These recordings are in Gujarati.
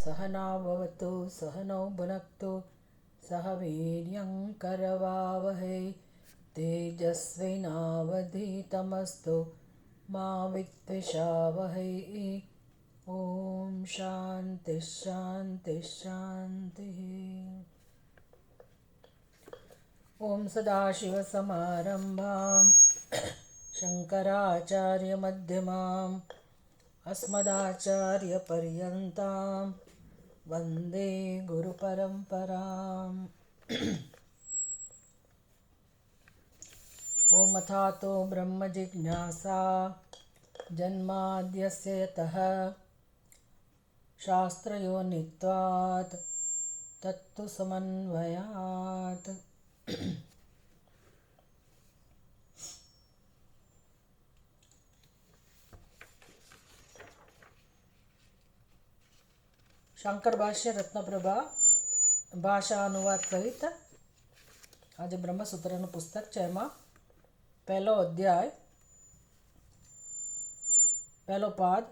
सहना भवतु सहनौ भुनक्तु सह वीर्यं करवावहै तेजस्विनावधीतमस्तु मा विद्विषावहै। ॐ शान्तिः शान्तिः शान्तिः। ॐ सदाशिवसमारम्भां शङ्कराचार्यमध्यमाम् अस्मदाचार्यपर्यन्तां वन्दे गुरुपरम्पराम्। ॐ अथातो ब्रह्मजिज्ञासा जन्माद्यस्य यतः शास्त्रयोनित्वात् तत्तु समन्वयात्। શંકર ભાષ્ય રત્નપ્રભા ભાષા અનુવાદ સહિત આજે બ્રહ્મસૂત્રનું પુસ્તક છે. એમાં પહેલો અધ્યાય, પહેલો પાદ,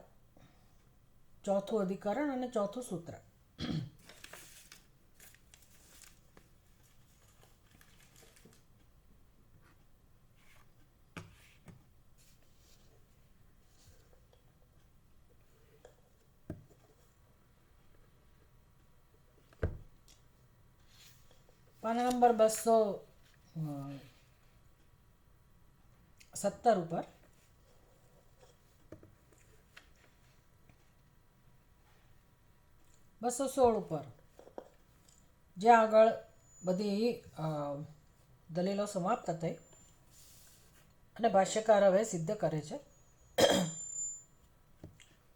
ચોથું અધિકરણ અને ચોથું સૂત્ર. પાના નંબર 217 ઉપર બસો 16 ઉપર જ્યાં આગળ બધી દલીલો સમાપ્ત થઈ અને ભાષ્યકાર હવે સિદ્ધ કરે છે.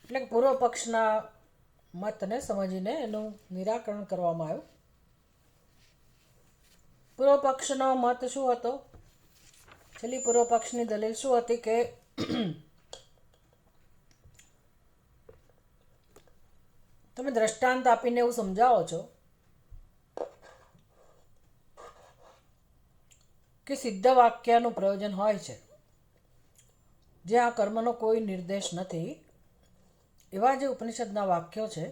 એટલે કે પૂર્વ પક્ષના મતને સમજીને એનું નિરાકરણ કરવામાં આવ્યું. પૂર્વ પક્ષનો મત શું હતો? છેલ્લી પૂર્વ પક્ષની દલીલ શું હતી કે તમે દ્રષ્ટાંત આપીને એવું સમજાવો છો કે સિદ્ધ વાક્યનું પ્રયોજન હોય છે જ્યાં કર્મનો કોઈ નિર્દેશ નથી. એવા જે ઉપનિષદના વાક્યો છે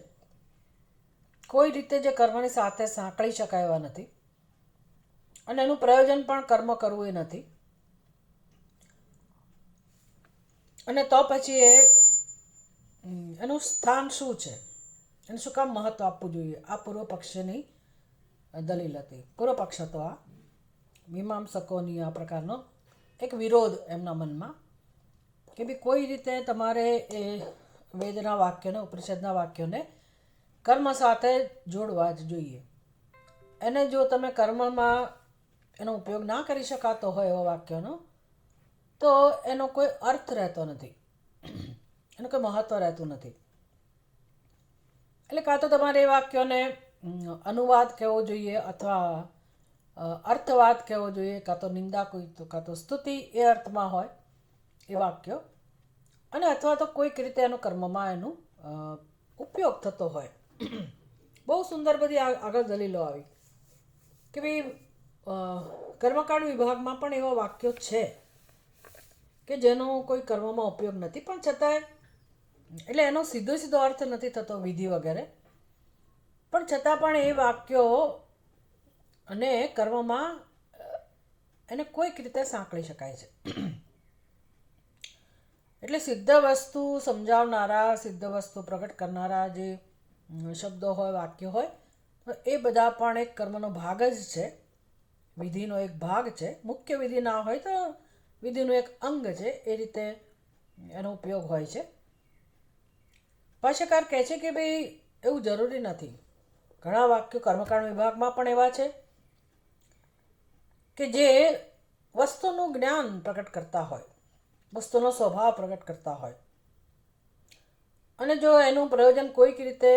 કોઈ રીતે જે કર્મની સાથે સાંકળી શકાય એવા નથી અને એનું પ્રયોજન પણ કર્મ કરવું એ નથી. અને તો પછી એનું સ્થાન શું છે, એને શું કામ મહત્વ આપવું જોઈએ? આ પૂર્વ પક્ષની દલીલ હતી. પૂર્વ પક્ષ હતો આ મીમાંસકોની આ પ્રકારનો એક વિરોધ એમના મનમાં કે ભાઈ કોઈ રીતે તમારે એ વેદના વાક્યને, ઉપનિષદના વાક્યોને કર્મ સાથે જોડવા જ જોઈએ. એને જો તમે કર્મમાં એનો ઉપયોગ ના કરી શકાતો હોય એવા વાક્યનો તો એનો કોઈ અર્થ રહેતો નથી, એનું કોઈ મહત્ત્વ રહેતું નથી. એટલે કાં તો તમારે એ વાક્યોને અનુવાદ કહેવો જોઈએ અથવા અર્થવાદ કહેવો જોઈએ, કાં તો નિંદા કોઈ તો કાં તો સ્તુતિ એ અર્થમાં હોય એ વાક્યો, અને અથવા તો કોઈક રીતે એનો કર્મમાં એનો ઉપયોગ થતો હોય. બહુ સુંદર બધી આગળ દલીલો આવી કે ભાઈ કર્મકાંડ વિભાગમાં પણ એવા વાક્યો છે કે જેનો કોઈ કર્મમાં ઉપયોગ નથી, પણ છતાંય એટલે એનો સીધો અર્થ નથી થતો વિધિ વગેરે, પણ છતાં પણ એ વાક્યો અને કર્મમાં એને કોઈક રીતે સાંકળી શકાય છે. એટલે સિદ્ધ વસ્તુ સમજાવનારા, સિદ્ધ વસ્તુ પ્રગટ કરનારા જે શબ્દો હોય, વાક્યો હોય, તો એ બધા પણ એક કર્મનો ભાગ જ છે, વિધિનો એક ભાગ છે. મુખ્ય વિધિ ના હોય તો વિધિનું એક અંગ છે, એ રીતે એનો ઉપયોગ હોય છે. ભાષ્યકાર કહે છે કે ભાઈ એવું જરૂરી નથી. ઘણા વાક્યો કર્મકાંડ વિભાગમાં પણ એવા છે કે જે વસ્તુનું જ્ઞાન પ્રગટ કરતા હોય, વસ્તુનો સ્વભાવ પ્રગટ કરતા હોય, અને જો એનું પ્રયોજન કોઈક રીતે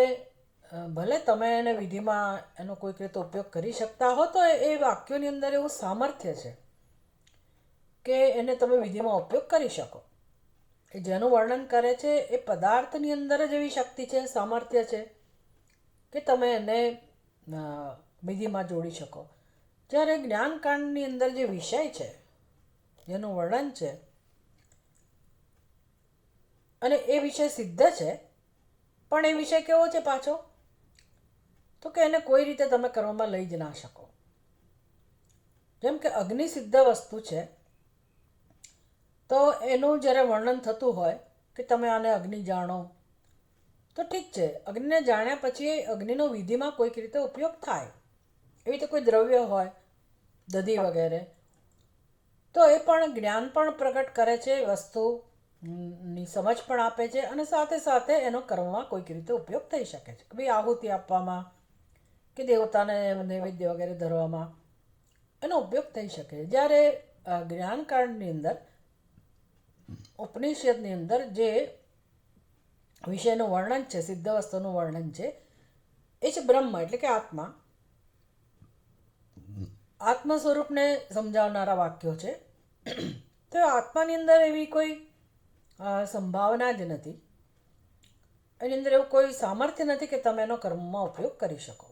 ભલે તમે એને વિધિમાં એનો કોઈક રીતે ઉપયોગ કરી શકતા હો તો એ વાક્યોની અંદર એવું સામર્થ્ય છે કે એને તમે વિધિમાં ઉપયોગ કરી શકો. એ જેનું વર્ણન કરે છે એ પદાર્થની અંદર જ એવી શક્તિ છે, સામર્થ્ય છે કે તમે એને વિધિમાં જોડી શકો. જ્યારે જ્ઞાનકાંડની અંદર જે વિષય છે, જેનું વર્ણન છે, અને એ વિષય સિદ્ધ છે, પણ એ વિષય કેવો છે પાછો? તો કે એને કોઈ રીતે તમે કર્મમાં લઈ જ ના શકો. જેમ કે અગ્નિ સિદ્ધ વસ્તુ છે, તો એનું જ્યારે વર્ણન થતું હોય કે તમે આને અગ્નિ જાણો, તો ઠીક છે, અગ્નિને જાણ્યા પછી અગ્નિનો વિધિમાં કોઈક રીતે ઉપયોગ થાય. એવી રીતે કોઈ દ્રવ્ય હોય, દધી વગેરે, તો એ પણ જ્ઞાન પણ પ્રગટ કરે છે, વસ્તુની સમજ પણ આપે છે, અને સાથે સાથે એનો કર્મમાં કોઈક રીતે ઉપયોગ થઈ શકે છે. ભાઈ આહુતિ આપવામાં કે દેવતાને નૈવેદ્ય વગેરે ધરવામાં એનો ઉપયોગ થઈ શકે. જ્યારે જ્ઞાનકાંડની અંદર, ઉપનિષદની અંદર જે વિષયનું વર્ણન છે, સિદ્ધ વસ્તુનું વર્ણન છે, એ છે બ્રહ્મ એટલે કે આત્મા. આત્મ સ્વરૂપને સમજાવનારા વાક્યો છે. તો આત્માની અંદર એવી કોઈ સંભાવના જ નથી, એની અંદર એવું કોઈ સામર્થ્ય નથી કે તમે એનો કર્મમાં ઉપયોગ કરી શકો.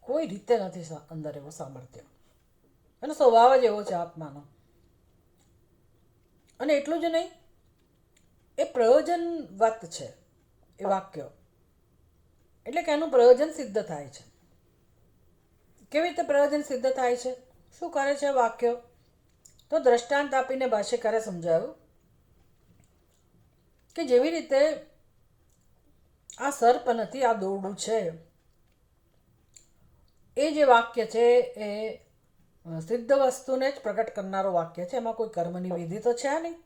કોઈ રીતે નથી અંદર એવું સામર્થ્ય. એનો સ્વભાવ જ એવો છે આત્માનો. અને એટલું જ નહીં, એ પ્રયોજનવત છે એ વાક્યો, એટલે કે એનું પ્રયોજન સિદ્ધ થાય છે. કેવી રીતે પ્રયોજન સિદ્ધ થાય છે, શું કરે છે વાક્યો? તો દ્રષ્ટાંત આપીને ભાષ્યકારે સમજાવ્યું કે જેવી રીતે આ સર્પ નથી, આ દોરડું છે, એ જે વાક્ય છે એ સિદ્ધ વસ્તુને જ પ્રગટ કરનારો વાક્ય છે. એમાં કોઈ કર્મની વિધિ તો છે નહીં,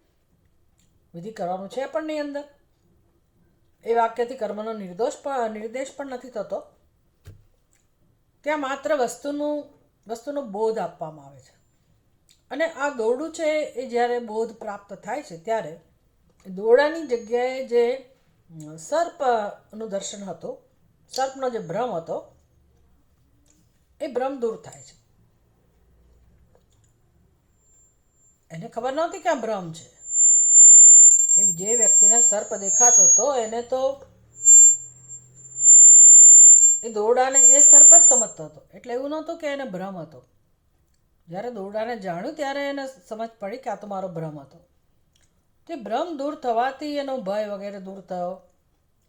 વિધિ કરવાનું છે પણ નહીં અંદર. એ વાક્યથી કર્મનો નિર્દેશ પણ નથી થતો. ત્યાં માત્ર વસ્તુનો બોધ આપવામાં આવે છે. અને આ દોરડું છે એ જ્યારે બોધ પ્રાપ્ત થાય છે ત્યારે દોરડાની જગ્યાએ જે સર્પનું દર્શન હતું, સર્પનો જે ભ્રમ હતો, એ ભ્રમ દૂર થાય છે. એને ખબર નહોતી કે આ ભ્રમ છે. એ જે વ્યક્તિને સર્પ દેખાતો હતો એને તો એ દોરડાને એ સર્પ જ સમજતો હતો, એટલે એવું નહોતું કે એને ભ્રમ હતો. જ્યારે દોરડાને જાણ્યું ત્યારે એને સમજ પડી કે આ તો મારો ભ્રમ હતો. તે ભ્રમ દૂર થવાથી એનો ભય વગેરે દૂર થયો,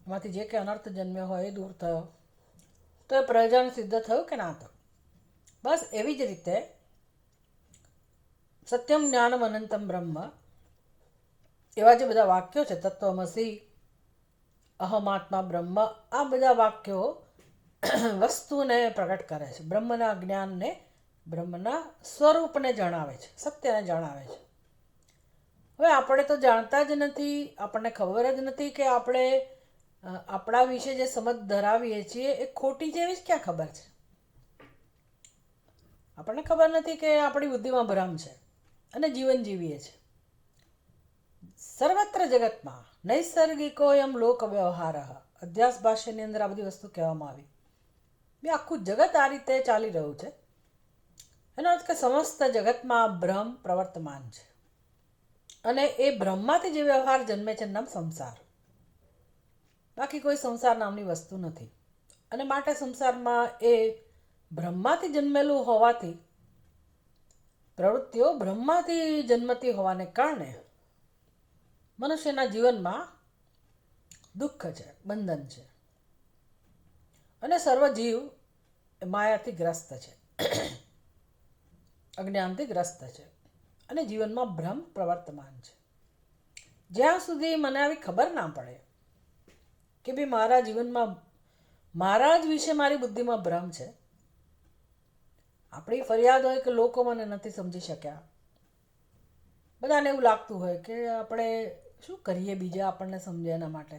એમાંથી જે કે અનર્થ જન્મ્યો હોય એ દૂર થયો. તો એ પ્રયોજન સિદ્ધ થયું કે ના થયું? બસ એવી જ રીતે સત્યમ જ્ઞાનમ અનંતમ બ્રહ્મ, એવા જે બધા વાક્યો છે, તત્વમસી, અહમાત્મા બ્રહ્મ, આ બધા વાક્યો વસ્તુને પ્રગટ કરે છે, બ્રહ્મના જ્ઞાનને, બ્રહ્મના સ્વરૂપને જણાવે છે, સત્યને જણાવે છે. હવે આપણે તો જાણતા જ નથી, આપણને ખબર જ નથી કે આપણે આપણા વિશે જે સમજ ધરાવીએ છીએ એ ખોટી જેવી જ ક્યાં ખબર છે. આપણને ખબર નથી કે આપણી બુદ્ધિમાં ભ્રમ છે અને જીવન જીવીએ છીએ. સર્વત્ર જગતમાં નૈસર્ગિકોયમ લોક વ્યવહાર, અધ્યાસ ભાષ્યની અંદર આ બધી વસ્તુ કહેવામાં આવી. બે આખું જગત આ રીતે ચાલી રહ્યું છે. એનો અર્થ કે સમસ્ત જગતમાં ભ્રમ પ્રવર્તમાન છે, અને એ બ્રહ્મમાંથી જે વ્યવહાર જન્મે છે નામ સંસાર. બાકી કોઈ સંસાર નામની વસ્તુ નથી. અને માટે સંસારમાં એ બ્રહ્માથી જન્મેલું હોવાથી, પ્રવૃત્તિઓ બ્રહ્માથી જન્મતી હોવાને કારણે મનુષ્યના જીવનમાં દુઃખ છે, બંધન છે, અને સર્વ જીવ માયાથી ગ્રસ્ત છે, અજ્ઞાનથી ગ્રસ્ત છે, અને જીવનમાં ભ્રમ પ્રવર્તમાન છે. જ્યાં સુધી મને આવી ખબર ના પડે કે ભાઈ મારા જીવનમાં મારા જ વિશે મારી બુદ્ધિમાં ભ્રમ છે, આપણી ફરિયાદ હોય કે લોકો મને નથી સમજી શક્યા, બધાને એવું લાગતું હોય કે આપણે શું કરીએ બીજા આપણને સમજે એના માટે,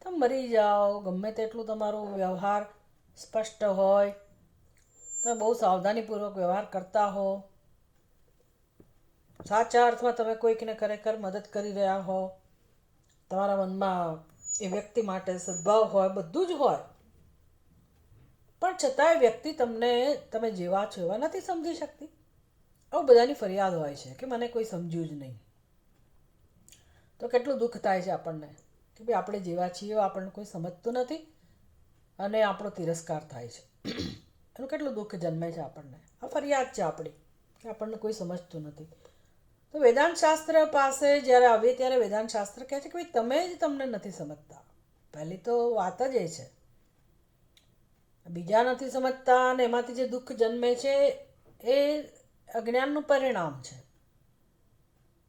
તમે મરી જાઓ, ગમે તેટલું તમારો વ્યવહાર સ્પષ્ટ હોય, તમે બહુ સાવધાનીપૂર્વક વ્યવહાર કરતા હો, સાચા અર્થમાં તમે કોઈકને ખરેખર મદદ કરી રહ્યા હો, તમારા મનમાં એ વ્યક્તિ માટે સદભાવ હોય, બધું જ હોય, પણ છતાંય વ્યક્તિ તમને તમે જેવા છો એવા નથી સમજી શકતી. આવું બધાની ફરિયાદ હોય છે કે મને કોઈ સમજ્યું જ નહીં. તો કેટલું દુઃખ થાય છે આપણને કે ભાઈ આપણે જેવા છીએ આપણને કોઈ સમજતું નથી અને આપણો તિરસ્કાર થાય છે. એનું કેટલું દુઃખ જન્મે છે આપણને. આ ફરિયાદ છે આપણી કે આપણને કોઈ સમજતું નથી. તો વેદાંત શાસ્ત્ર પાસે જ્યારે આવીએ ત્યારે વેદાંત શાસ્ત્ર કહે છે કે ભાઈ તમે જ તમને નથી સમજતા. પહેલી તો વાત જ એ છે. બીજા નથી સમજતા અને એમાંથી જે દુઃખ જન્મે છે એ અજ્ઞાનનું પરિણામ છે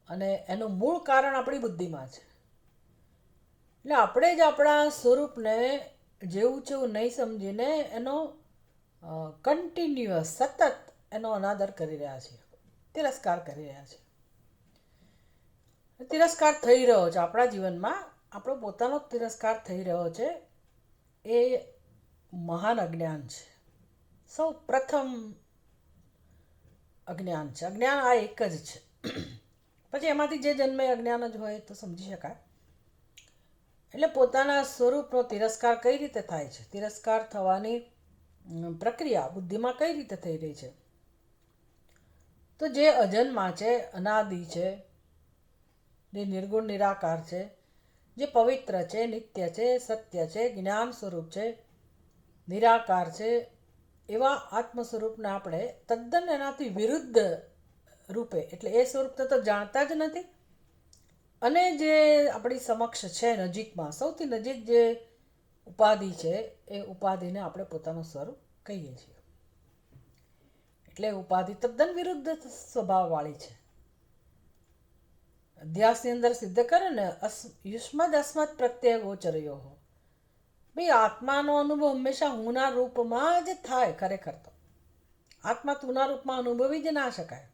અને એનું મૂળ કારણ આપણી બુદ્ધિમાં છે. એટલે આપણે જ આપણા સ્વરૂપને જેવું છે એવું નહીં સમજીને એનો કન્ટિન્યુઅસ સતત એનો અનાદર કરી રહ્યા છીએ, તિરસ્કાર કરી રહ્યા છીએ. તિરસ્કાર થઈ રહ્યો છે આપણા જીવનમાં, આપણો પોતાનો તિરસ્કાર થઈ રહ્યો છે. એ મહાન અજ્ઞાન છે. સૌ પ્રથમ અજ્ઞાન છે. અજ્ઞાન આ એક જ છે. પછી એમાંથી જે જન્મે અજ્ઞાન જ હોય તો સમજી શકાય. એટલે પોતાના સ્વરૂપનો તિરસ્કાર કઈ રીતે થાય છે, તિરસ્કાર થવાની પ્રક્રિયા બુદ્ધિમાં કઈ રીતે થઈ રહી છે? તો જે અજન્મા છે, અનાદિ છે, જે નિર્ગુણ નિરાકાર છે, જે પવિત્ર છે, નિત્ય છે, સત્ય છે, જ્ઞાન સ્વરૂપ છે, નિરાકાર છે, એવા આત્મ સ્વરૂપને આપણે તદ્દન એનાથી વિરુદ્ધ રૂપે, એટલે એ સ્વરૂપને તો જાણતા જ નથી અને જે આપણી સમક્ષ છે નજીકમાં, સૌથી નજીક જે ઉપાધિ છે એ ઉપાધિને આપણે પોતાનું સ્વરૂપ કહીએ છીએ. એટલે ઉપાધિ તદ્દન વિરુદ્ધ સ્વભાવવાળી છે. અધ્યાસની અંદર સિદ્ધ કરે ને, યુષ્મદ અસ્મદ પ્રત્યય ગોચરયો હો. ભાઈ આત્માનો અનુભવ હંમેશા હુંના રૂપમાં જ થાય. ખરેખર તો આત્મા તુના રૂપમાં અનુભવી જ ના શકાય.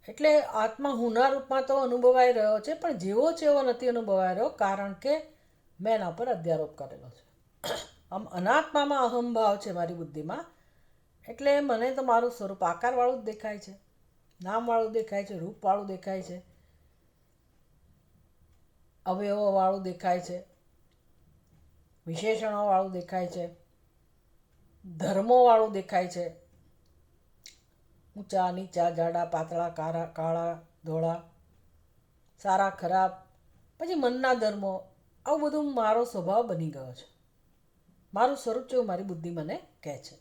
એટલે આત્મા હુંના રૂપમાં તો અનુભવાઈ રહ્યો છે, પણ જેવો છે એવો નથી અનુભવાઈ રહ્યો, કારણ કે મેં એના પર અધ્યારોપ કરેલો છે. આમ અનાત્મામાં અહંભાવ છે મારી બુદ્ધિમાં, એટલે મને તો મારું સ્વરૂપ આકારવાળું જ દેખાય છે, નામવાળું દેખાય છે, રૂપવાળું દેખાય છે, અવયવોવાળું દેખાય છે, વિશેષણોવાળું દેખાય છે, ધર્મોવાળું દેખાય છે. ઊંચા નીચા, જાડા પાતળા, કાળા ધોળા, સારા ખરાબ, પછી મનના ધર્મો, આવું બધું મારો સ્વભાવ બની ગયો છે. મારું સ્વરૂપ છે એવું મારી બુદ્ધિ મને કહે છે.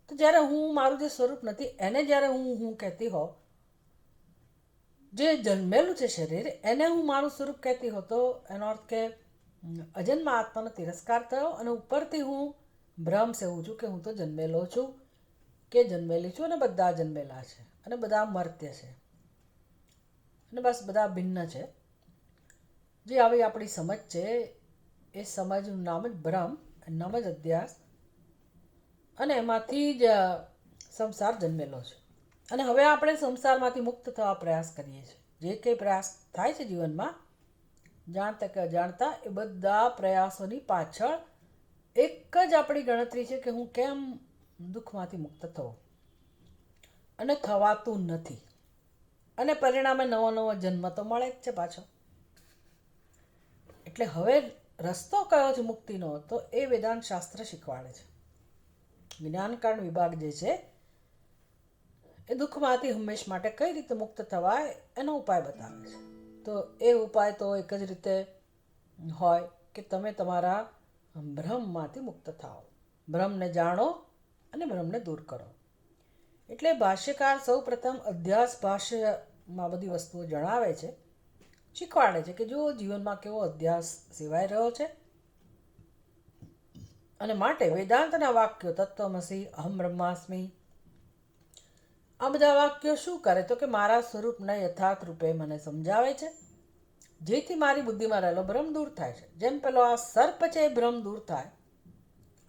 તો જ્યારે હું મારું જે સ્વરૂપ નથી એને જ્યારે હું કહેતી હોઉં, જે જન્મેલું છે શરીર એને હું મારું સ્વરૂપ કહેતી હોઉં, તો એનો અર્થ કે અજન્મા આત્માનો તિરસ્કાર થયો અને ઉપરથી હું ભ્રમ સેવું છું કે હું તો જન્મેલો છું કે જન્મેલી છું અને બધા જન્મેલા છે અને બધા મર્ત્ય છે અને બસ બધા ભિન્ન છે. જે આવી આપણી સમજ છે એ સમજનું નામ જ ભ્રમ, નામ જ અધ્યાસ, અને એમાંથી જ સંસાર જન્મેલો છે. અને હવે આપણે સંસારમાંથી મુક્ત થવા પ્રયાસ કરીએ છીએ. જે કંઈ પ્રયાસ થાય છે જીવનમાં, જાણતા કે અજાણતા, એ બધા પ્રયાસોની પાછળ એક જ આપણી ગણતરી છે કે હું કેમ દુઃખમાંથી મુક્ત થવું, અને થવાતું નથી. અને પરિણામે નવો નવો જન્મ તો મળે જ છે પાછો. એટલે હવે રસ્તો કયો છે મુક્તિનો, તો એ વેદાંત શાસ્ત્ર શીખવાડે છે. જ્ઞાનકાંડ વિભાગ જે છે એ દુઃખમાંથી હંમેશ માટે કઈ રીતે મુક્ત થવાય એનો ઉપાય બતાવે છે. તો એ ઉપાય તો એક જ રીતે હોય કે તમે તમારા ભ્રમમાંથી મુક્ત થાઓ, ભ્રમને જાણો અને ભ્રમને દૂર કરો. એટલે ભાષ્યકાર સૌ પ્રથમ અધ્યાસ ભાષ્યમાં બધી વસ્તુઓ જણાવે છે, શીખવાડે છે કે જો જીવનમાં કેવો અધ્યાસ સેવાઈ રહ્યો છે, અને માટે વેદાંતના વાક્યો તત્વમસી, અહમ બ્રહ્માસ્મિ, આ બધા વાક્યો શું કરે તો કે મારા સ્વરૂપના યથાર્થ રૂપે મને સમજાવે છે, જેથી મારી બુદ્ધિમાં રહેલો ભ્રમ દૂર થાય છે. જેમ પેલો આ સર્પ છે એ ભ્રમ દૂર થાય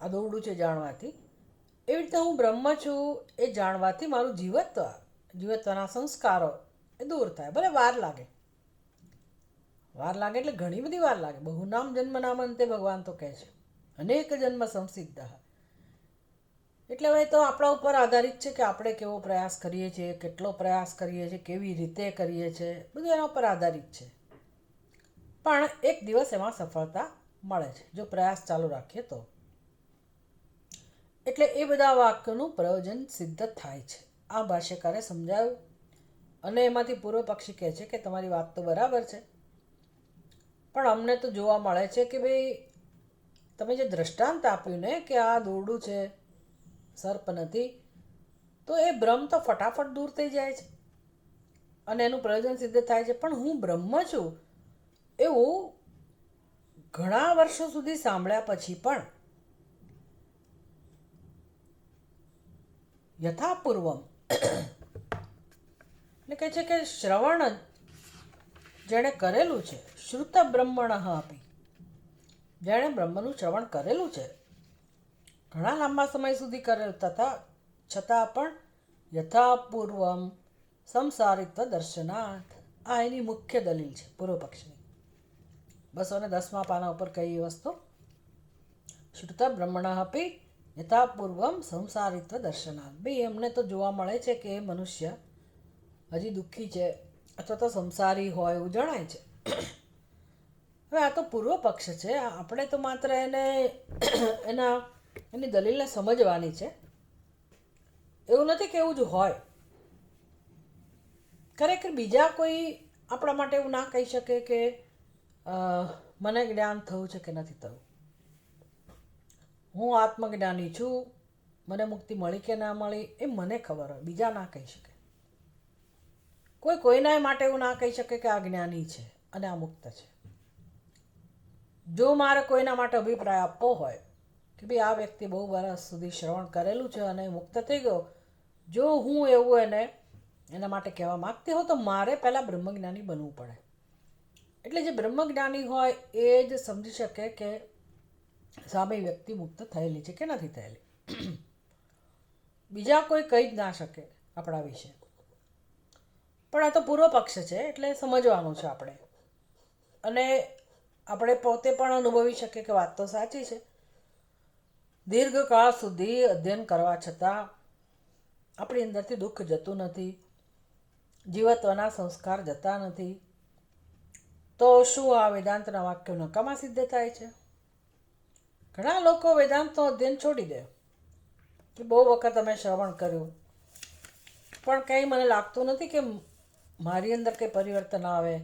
આ દોરડું છે જાણવાથી, એવી રીતે હું બ્રહ્મ છું એ જાણવાથી મારું જીવત્વના સંસ્કારો એ દૂર થાય. ભલે વાર લાગે એટલે ઘણી બધી વાર લાગે. બહુનામ જન્મ નામ અંતે ભગવાન તો કહે છે, અનેક જન્મ સંસિદ્ધ. એટલે હવે તો આપણા ઉપર આધારિત છે કે આપણે કેવો પ્રયાસ કરીએ છીએ, કેટલો પ્રયાસ કરીએ છીએ, કેવી રીતે કરીએ છીએ, બધું એના ઉપર આધારિત છે. પણ એક દિવસ એમાં સફળતા મળે છે જો પ્રયાસ ચાલુ રાખીએ તો. એટલે એ બધા વાક્યોનું પ્રયોજન સિદ્ધ થાય છે. આ ભાષ્યકારે સમજાવ્યું. અને એમાંથી પૂર્વ પક્ષી કહે છે કે તમારી વાત તો બરાબર છે, પણ અમને તો જોવા મળે છે કે ભાઈ તમે જે દ્રષ્ટાંત આપ્યું ને કે આ દોરડું છે, સર્પ નથી, તો એ ભ્રમ તો ફટાફટ દૂર થઈ જાય છે અને એનું પ્રયોજન સિદ્ધ થાય છે. પણ હું બ્રહ્મ છું એવું ઘણા વર્ષો સુધી સાંભળ્યા પછી પણ યથાપૂર્વમ એટલે કહે છે કે શ્રવણ જેણે કરેલું છે, શ્રુત બ્રહ્મણ આપી, જેણે બ્રહ્મનું શ્રવણ કરેલું છે, ઘણા લાંબા સમય સુધી કરેલ છતાં પણ યથાપૂર્વમ સંસારિત્વ દર્શનાથ, આ એની મુખ્ય દલીલ છે પૂર્વ પક્ષની. 210મા પાના ઉપર કઈ વસ્તુ? શ્રુત બ્રહ્મણ આપી યથાપૂર્વમ સંસારિત્વ દર્શનાથ. ભાઈ એમને તો જોવા મળે છે કે એ મનુષ્ય હજી દુઃખી છે અથવા તો સંસારી હોય એવું જણાય છે. હવે આ તો પૂર્વ પક્ષ છે, આપણે તો માત્ર એની દલીલને સમજવાની છે. એવું નથી કે એવું જ હોય. ખરેખર બીજા કોઈ આપણા માટે એવું ના કહી શકે કે મને જ્ઞાન થયું છે કે નથી થયું, હું આત્મજ્ઞાની છું, મને મુક્તિ મળી કે ના મળી એ મને ખબર હોય, બીજા ના કહી શકે. કોઈના માટે એવું ના કહી શકે કે આ જ્ઞાની છે અને આ મુક્ત છે. જો મારે કોઈના માટે અભિપ્રાય આપવો હોય કે ભાઈ આ વ્યક્તિ બહુ વર્ષ સુધી શ્રવણ કરેલું છે અને મુક્ત થઈ ગયો, જો હું એવું એના માટે કહેવા માગતી હોઉં તો મારે પહેલાં બ્રહ્મજ્ઞાની બનવું પડે. એટલે જે બ્રહ્મજ્ઞાની હોય એ જ સમજી શકે કે સામે વ્યક્તિ મુક્ત થયેલી છે કે નથી થયેલી. બીજા કોઈ કહી જ ના શકે આપણા વિશે. પણ આ તો પૂર્વ પક્ષ છે એટલે સમજવાનું છે આપણે, અને આપણે પોતે પણ અનુભવી શકીએ કે વાત તો સાચી છે. દીર્ઘકાળ સુધી અધ્યયન કરવા છતાં આપણી અંદરથી દુઃખ જતું નથી, જીવત્વના સંસ્કાર જતા નથી, તો શું આ વેદાંતના વાક્યો નકામા સિદ્ધ થાય છે? ઘણા લોકો વેદાંતનો અધ્યયન છોડી દે કે બહુ વખત અમે શ્રવણ કર્યું પણ કંઈ મને લાગતું નથી કે મારી અંદર કંઈ પરિવર્તન આવે,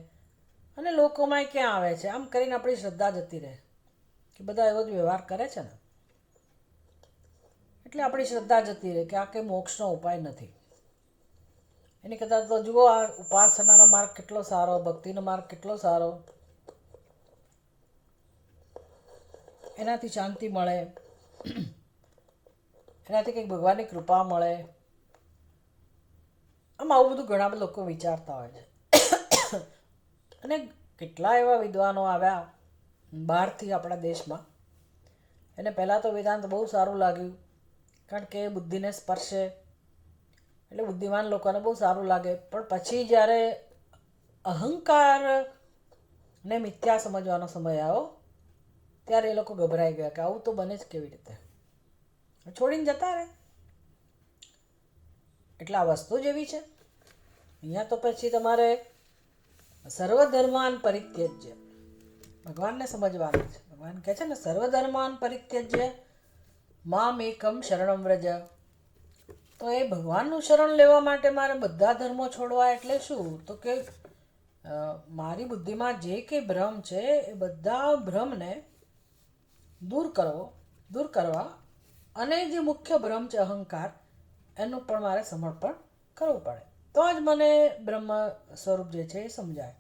અને લોકોમાં ક્યાં આવે છે, આમ કરીને આપણી શ્રદ્ધા જતી રહે કે બધા એવો જ વ્યવહાર કરે છે ને, એટલે આપણી શ્રદ્ધા જતી રહે કે આ કંઈ મોક્ષનો ઉપાય નથી. એની કરતાં તો જુઓ આ ઉપાસનાનો માર્ગ કેટલો સારો, ભક્તિનો માર્ગ કેટલો સારો, એનાથી શાંતિ મળે, એનાથી કંઈક ભગવાનની કૃપા મળે. આમ આવું બધું ઘણા બધા લોકો વિચારતા હોય છે. અને કેટલા એવા વિદ્વાનો આવ્યા બહારથી આપણા દેશમાં, એને પહેલાં તો વેદાંત બહુ સારું લાગ્યું કારણ કે બુદ્ધિને સ્પર્શે, એટલે બુદ્ધિમાન લોકોને બહુ સારું લાગે. પણ પછી જ્યારે અહંકારને મિથ્યા સમજવાનો સમય આવ્યો ત્યારે એ લોકો ગભરાઈ ગયા કે આવું તો બને જ કેવી રીતે, છોડીને જતા રહે. એટલે આ વસ્તુ જ એવી છે. અહીંયા તો પછી તમારે સર્વધર્માન પરિત્યજ્ય, ભગવાનને સમજવાનું છે. ભગવાન કહે છે ને સર્વધર્માન પરિત્યજ્ય મામ એકમ શરણમ વ્રજ. તો એ ભગવાનનું શરણ લેવા માટે મારે બધા ધર્મો છોડવા એટલે શું? તો કે મારી બુદ્ધિમાં જે કંઈ ભ્રમ છે એ બધા ભ્રમને દૂર કરવા, અને જે મુખ્ય ભ્રમ છે અહંકાર, એનું પણ મારે સમર્પણ કરવું પડે, તો જ મને બ્રહ્મ સ્વરૂપ જે છે એ સમજાય.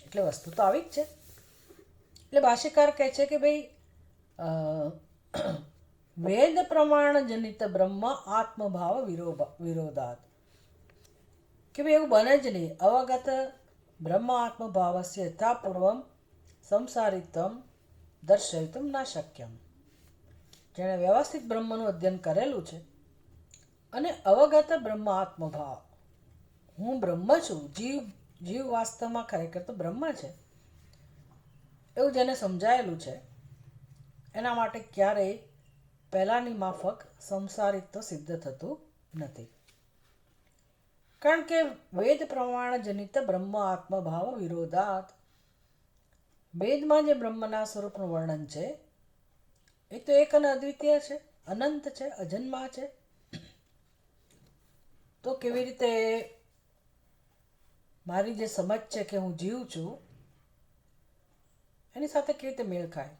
એટલે વસ્તુ તો આવી જ છે. એટલે ભાષ્યકાર કહે છે કે ભાઈ વેદ પ્રમાણ જનિત બ્રહ્મ આત્મભાવ વિરોધાત, કે ભાઈ એવું બને જ નહીં. અવગત બ્રહ્મ આત્મભાવસ્ય યથાપૂર્વમ સંસારિત્વમ દર્શયિતુમ ન શક્યમ. જેણે વ્યવસ્થિત બ્રહ્મનું અધ્યયન કરેલું છે અને અવગત બ્રહ્મ આત્મભાવ, હું બ્રહ્મ છું, જીવ વાસ્તવમાં ખરેખર તો બ્રહ્મ છે, એવું જેને સમજાયેલું છે એના માટે ક્યારેય પહેલાંની માફક સંસારિત્વ સિદ્ધ થતું નથી. કારણ કે વેદ પ્રમાણ જનિત બ્રહ્મ આત્મભાવ વિરોધાત, વેદમાં જે બ્રહ્મના સ્વરૂપનું વર્ણન છે એ તો એક અને અદ્વિતીય છે, અનંત છે, અજન્મા છે. તો કેવી રીતે મારી જે સમજ છે કે હું જીવ છું એની સાથે કેવી રીતે મેળ ખાય?